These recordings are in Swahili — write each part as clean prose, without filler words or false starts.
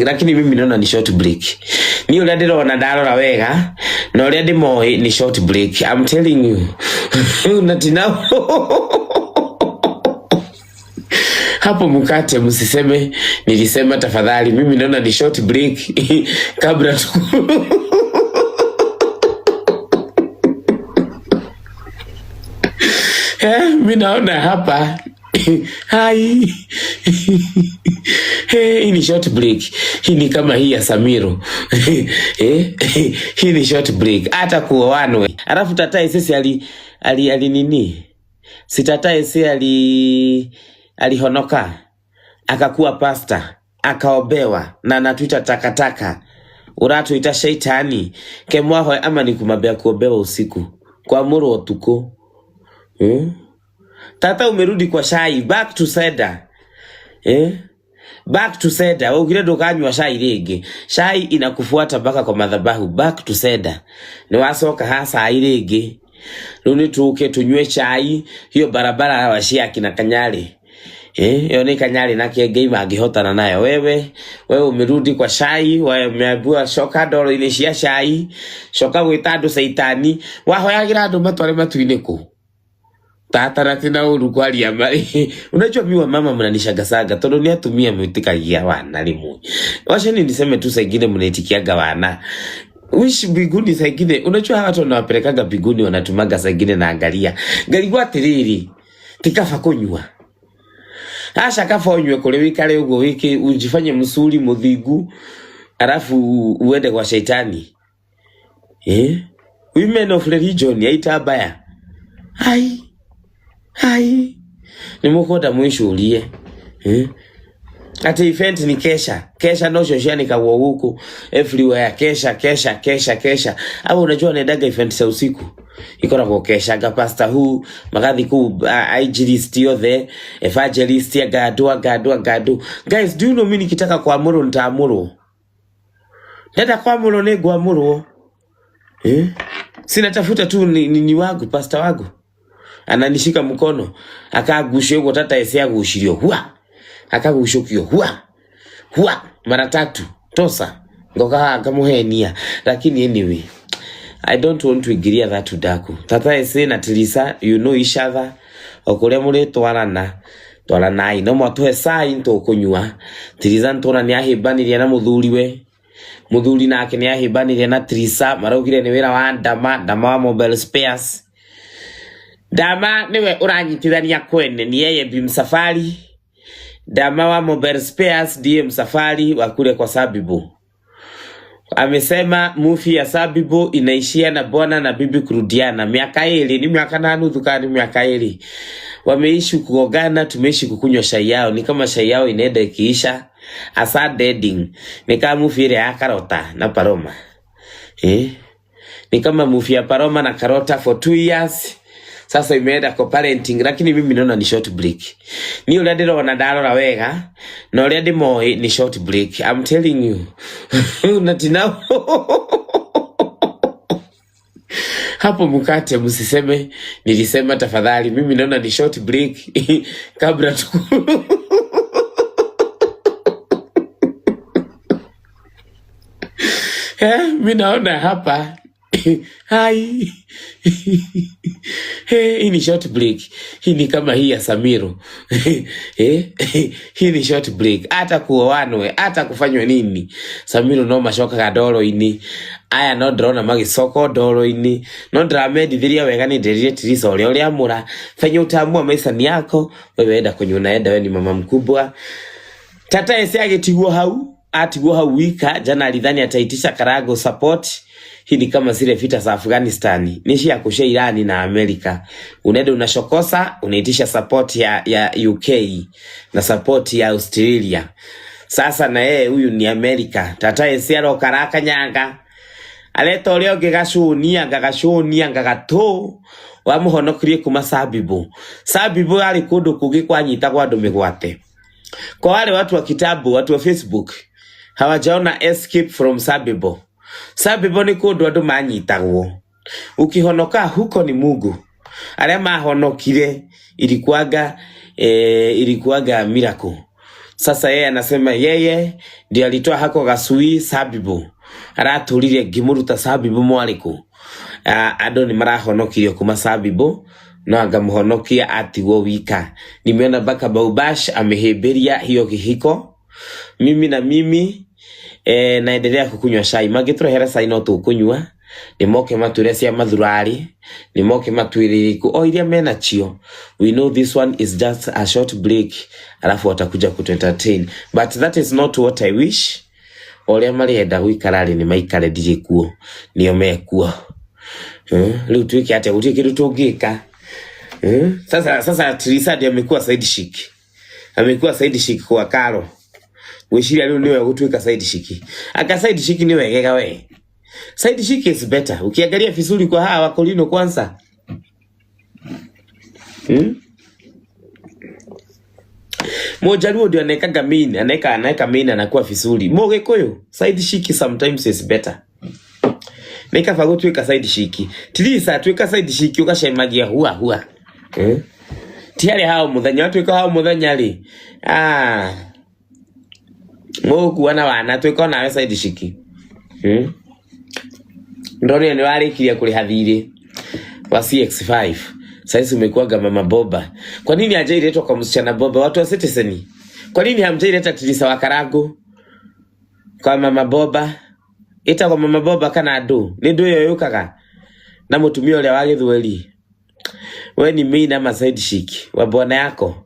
lakini mimi naona ni short break. Ni ule ndirona ndarora wega na ule ndimoi ni short break. I'm telling you. Unatina hapo mkate msiseme nilisema tafadhali. Mimi naona ni short break kabla tu mimi naona hapa hai hii ni short break. Hii ni kama hii ya Samiro. Hii ni short break. Hata kuoanwe. Alafu tatae sisi ali nini? Si tatae sisi alihonoka. Akakuwa pasta. Akaobewa. Na anatuita takataka. Uratuita shaitani. Kemwaho ama ni kumabea kuobewa usiku. Kwa muru otuko. Tata umerudi kwa shai. Back to Seda. Back to Seda. Ukile dokanywa shai rege. Shai inakufuata mpaka kwa madhabahu. Back to Seda. Ni wasoka hasa irege. Luni tuke tunywe chai. Hiyo barabara washia kina Kanyari. Yoni Kanyari na kiegei magihota na nayo. Wewe umerudi kwa shai. Wewe umeabua shoka doro inishia shai. Shoka witadu saitani. Wahoya girado matwale matuineko. Tata natina urugwari ya mari. Unajua miwa mama mnanishaga tondo ni atumia mwitikagia wana limu. Washe ni niseme tu saingine mnaitikiaga wana. Wish biguni saingine. Unajua hawa watu wanawapelekaga biguni wanatumaga saingine na angalia. Galigwa tiriri. Tikafa kunywa. Asha kafa unywe kule wikale ugo wiki. Ujifanye msuli mudhigu. Arafu uende kwa shaitani. Women of religion ya itabaya. Hai. Ni mukoda mwisho ulie. Ati event ni kesha. Kesha no shoshani kawo huku. Everywhere. Kesha. Hapo unajua naendaga event sa usiku. Ikona kwa kesha. Gapasta huu. Magadhi kuu. Igilist yothe. Evangelist ya gadu. Guys, do you know mimi nikitaka kwa amuru nitaamuru? Nenda kwa amuru nego amuru. Sina tafuta tu ni wagu. Pasta wagu. Ananishika mkono. Akagushio yuko tata esi agushirio. Hua. Akagushokio. Hua. Mara 3. Tosa. Ngoka kamuhenia. Lakini anyway. I don't want to agree that to Daku. Tata esi na Tilisa. You know each other. Okule mule tuwarana. Tuwarana. Ino mwatoe saa into kunyua. Tilisa ntona ni ahibani na mudhuliwe. Mudhuli na ake ni ahibani na Tilisa. Marukile ni wera wa Dama wa mobile spares. Dama niwe uranyitithania kwene ni yeye Bimsafari. Dama wa mobile spares ndiye Msafari wa kule kwa Sabibu. Amesema movie ya Sabibu inaishia na bwana na bibi kurudiana. Miaka ile ni miaka 8 thukani miaka ile. Wameishi kugogana, tumeishi kukunywa shai yao. Ni kama shai yao inaenda ikiisha. Asa dating. Ni kama movie ile ya Karota na Paroma. Ni kama movie ya Paroma na Karota for 2 years. Sasa imeenda kwa parenting, lakini mimi naona ni short break. Ni ule ndirona ndarora wega na ule ndimoi ni short break. I'm telling you. Unatina hapo mkate msiseme nilisema tafadhali. Mimi naona ni short break kabla tu mimi naona hapa hai. Hii ni short break. Hii ni kama hii ya Samiro. Hii ni short break. Hata kuoanwe, hata kufanywe nini. Samiro no mashoka kadoro ini. Aya no drona magisoko doro ini. No dramedi thiria wega ni ndirire Tilisa ole amura. Fanya utaamua maisha ni yako. Wewe enda kwenye unaenda, wewe ni mama mkubwa. Tata ese agetigwo hau. Atigwo hau wika. Jana alidhani ataitisha Karago support. Hii ni kama zile vita za Afghanistan. Nishi ya kushe Irani na Amerika. Unaenda unashokosa, unaitisha support ya UK na support ya Australia. Sasa na yeye huyu ni Amerika. Tata esiaro karaka nyanga. Aleto leo gegashunia ngagato. Wamuhonokirie kuma Sabibu. Sabibu ali kudu kugikwanyita kwa ndumigwate. Kwa wale watu wa kitabu, watu wa Facebook, hawajaona escape from Sabibu. Sabibu ni kundu andu manyitagwo. Ukihonoka huko ni Mungu. Aria mahonokire ilikuwaga miracle. Sasa yeye anasema yeye ndiye alitoa hako gasui sabibu. Aratulire gimuruta sabibu mwaliku. Ando ni marahonokirio kuma sabibu. No angamuhonokia atigwo wika. Nimeona baka Baubash ameheberia hiyo kihiko. Mimi na mimi naendelea kukunywa chai. Magitro hera sai no tukunywa. Nimoke mature cia mathurari. Nimoke matuiririku. O iria mena chio. We know this one is just a short break. Alafu watakuja kutu entertain. But that is not what I wish. Olia marienda guikarari ni maikare ndije kuo. Nio mekuo. Leo tuiki ate utiki tutugika. Sasa Teresa ndiye amekuwa side chic. Amekuwa side chic kwa Karo. Wishiri leo niwe kutuika side chic. Aka side chic ni wegega we. Side chic is better. Ukiangalia vizuri kwa hawa wakolino kwanza. Mojaluo ndio anaweka main, anaweka main anakuwa vizuri. Mogekuyu side chic sometimes is better. Nika fago tuika side chic. Teresa tuika side chic ukashemagia hua. Tiare hao muthanya tuika hao muthanya ri. Moku wana tuika nawe side chic. Ndoni ni warikiria kuri hathiri wa CX5. Sasa umekuaga mama Boba. Kwa nini hajailetwa kwa msichana Boba watu wa Citizen? Kwa nini hamjaileta Teresa wa Karago kwa mama Boba? Ita kwa mama Boba kana adu. Ni ndu yo yukaga na mutumia ule wa Githweri. Wewe ni mimi na side chic wa bwana yako.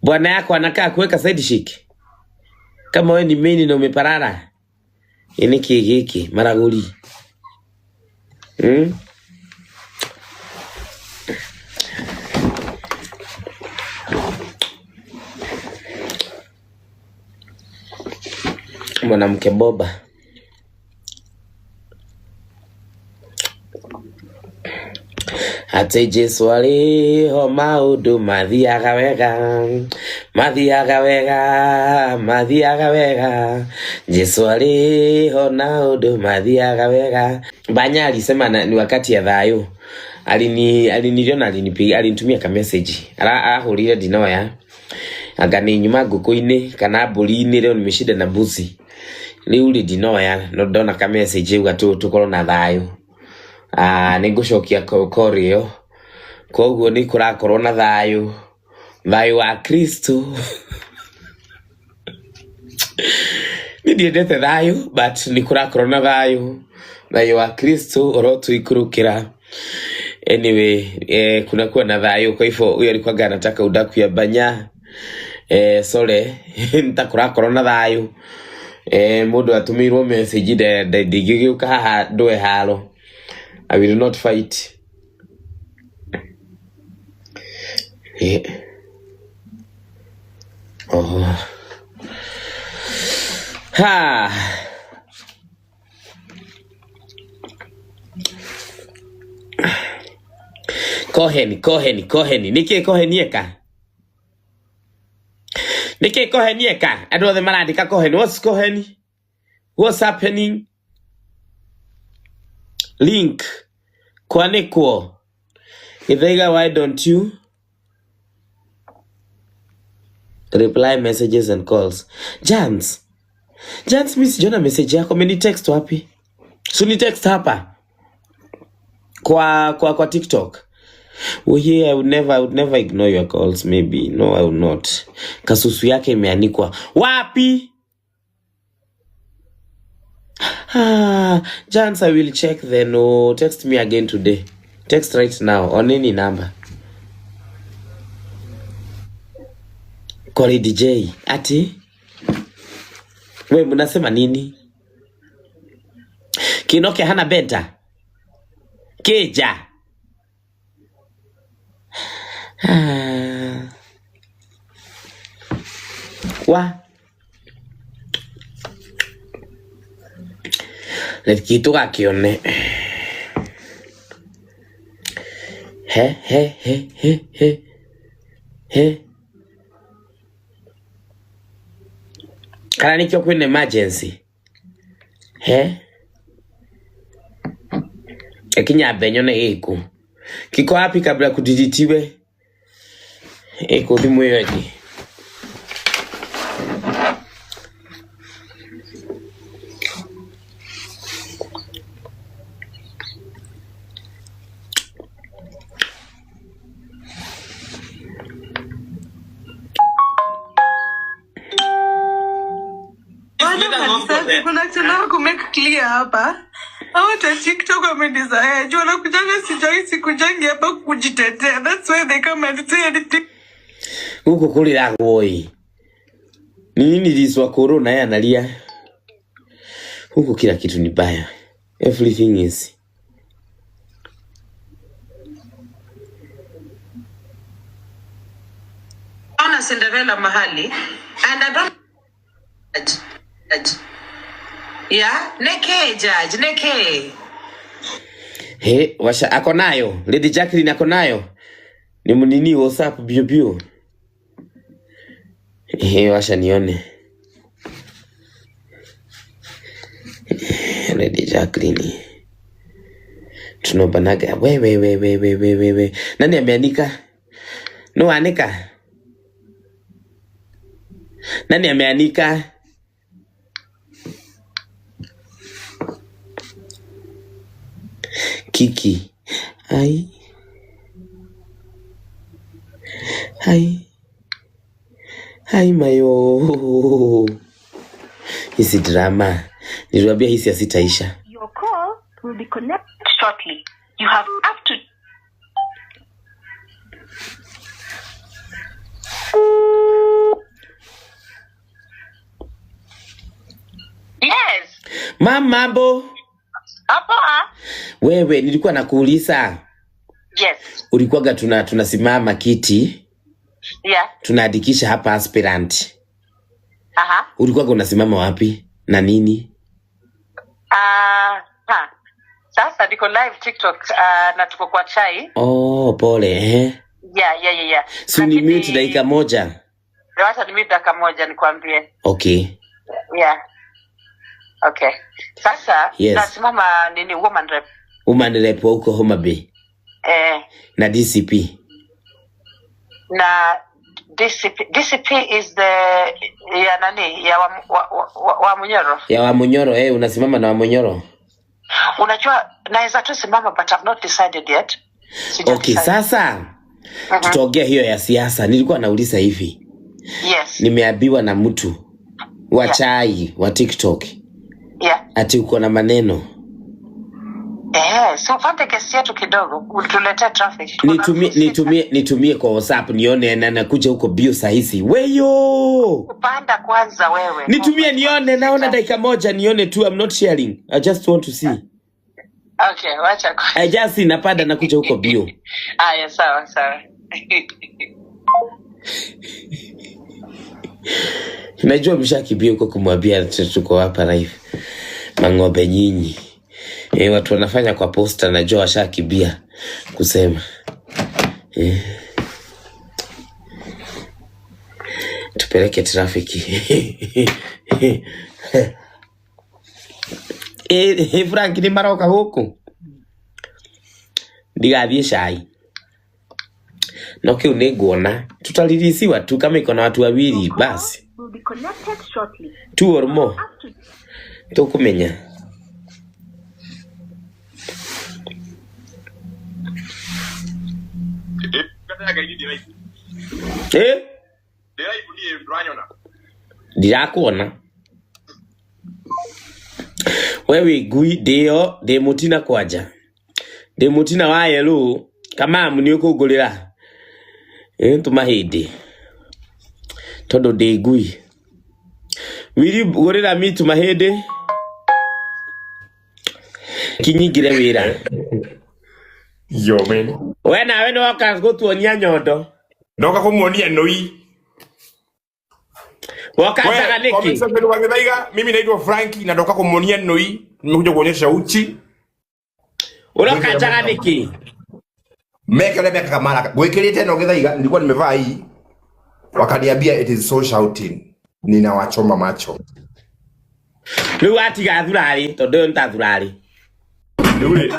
Bwana yako anakaa kuweka side chic. Kama wewe ni mimi na umeparara. Ini kigiki maraguri. Mwanamke Boba. Ate Jesu aliho maudu mathiaga wega. Jesu aliho naudu mathiaga wega. Banya alisema ni wakati ya thayo. Aliniliona alinitumia ka message. Arahurire dinoya. Agani nyuma nguku-ini kana mburi-ini leo nimeshida na mbuzi. Riu ri dinoya no ndona ka message uga tukorwo na thayo. Ningucokia korio. Koguo ni kurakorwo na thayo. Thayo wa Kristo. Ndiendete thayo but ni kurakorwo na thayo. Thayo wa Kristo orotu ikurukira. Anyway, kuna kuwa na thayo kwa hivyo huyo alikuwa anataka udaku ya Banya. Sole nitakura corona thayo. Mundu atumirwo message de digiuka haha ndwe halo. I will not fight. Koheni. Niki kohenieka. Niki kohenieka. Ado the maradika koheni. What's koheni? What's happening? Link. Kwaneko. Ithaiga, why don't you reply messages and calls? Jans, miss jona message yako meni text wapi? Suni text hapa. Kwa TikTok. Oh yeah, I would never ignore your calls maybe. No, I will not. Kasusu yake imeanikwa. Wapi? Jans, I will check then. No, text me again today. Text right now on any number. Kori DJ. Ati? Wewe mnasema nini? Kinoke hana benta. Keja. Wa. Kitu kakione. He. Kana nikyo kwene emergency. Ekinya benyo na eku. Kiko hapi kabla kudiditiwe. Eko thimu yote. Kuna kitu na kumake clear hapa. Hata TikTok wamedesire. Jua na kujanga sikujangi hapa kujitetea. That's why they come and say anything. Huko kulira ngoi. Nini liswa corona ya analia? Huko kila kitu ni baya. Everything is. Ana Cinderella mahali and I don't yeah, neke judge, neke. He, washa ako nayo. Lady Jacqueline ako nayo. Ni munini WhatsApp bio. He, washa nione. Lady Jacqueline. Tunobanaga. We. Nani ameandika? No anika. Nani ameandika? Kiki. Hai mayo. Hisi drama. Niliwaambia hisi asitaisha. Your call will be connected shortly. You have up to Yes. Mambo. Hapa. Wewe nilikuwa nakuuliza. Yes. Ulikuwaga tunasimama kiti. Yeah. Tunaandikisha hapa aspirant. Aha. Ulikuwaga unasimama wapi? Na nini? Sasa niko live TikTok na tuko kwa chai. Oh, pole Yeah. So ni mute dakika moja. Wacha ni mute dakika moja nikwambie. Okay. Yeah. Okay. Sasa yes. Nasimama nini woman rep. Woman rep huko Homa Bay. Na DCP. Na DCP is the ya nani ya wa Munyoro. Ya wa Munyoro, unasimama na wa Munyoro. Unajua naweza tu simama but I've not decided yet. Okay, sasa tutaongea hiyo ya siasa. Nilikuwa nauliza hivi. Yes. Nimeambiwa na mtu wa chai wa TikTok. Yeah. Ati uko na maneno. So fante kesi yetu kidogo ulituleta traffic. Nitumie kwa WhatsApp nione na nakuja huko bio saa hizi. Weyo! Upanda kwanza wewe. Nitumie nione, naona dakika moja nione tu. I'm not sharing. I just want to see. Okay, wacha kwa. I just see napanda nakuja huko bio. Yes, sawa. Najua mshakibia huko kumwambia tuko hapa live. Mang'ombe nyinyi. Watu wanafanya kwa posta, najua washakibia kusema. Tupeleke trafiki. Frank ni maroka huku. Ndigathie cai. No kiu niguona tutalilisiwa tu kama iko na watu wawili basi. Tu or more. Tukumenya. Ndirakuona. Wewe gui dio de mutina kwaja. De mutina wa yelu kama muni ukugulira. Tumahidi. Todo de gui. Wiri gorira mi tumahidi. Kinyigire wira. Yo man. Wena weno waka gutuonia nyondo. Ndoka kumuonia noi. Wakaanza niki. Mimi naitwa Frankie na ndoka kumuonia noi. Nimekuja kuonyesha uchi. Unakaanza niki. Mekele kamera. Gwekilite na ongeza nilikuwa nimevaa hii. Wakaniambia it is so shouting. Ninawachoma macho. Ni wati gathurari, todo ntathurari.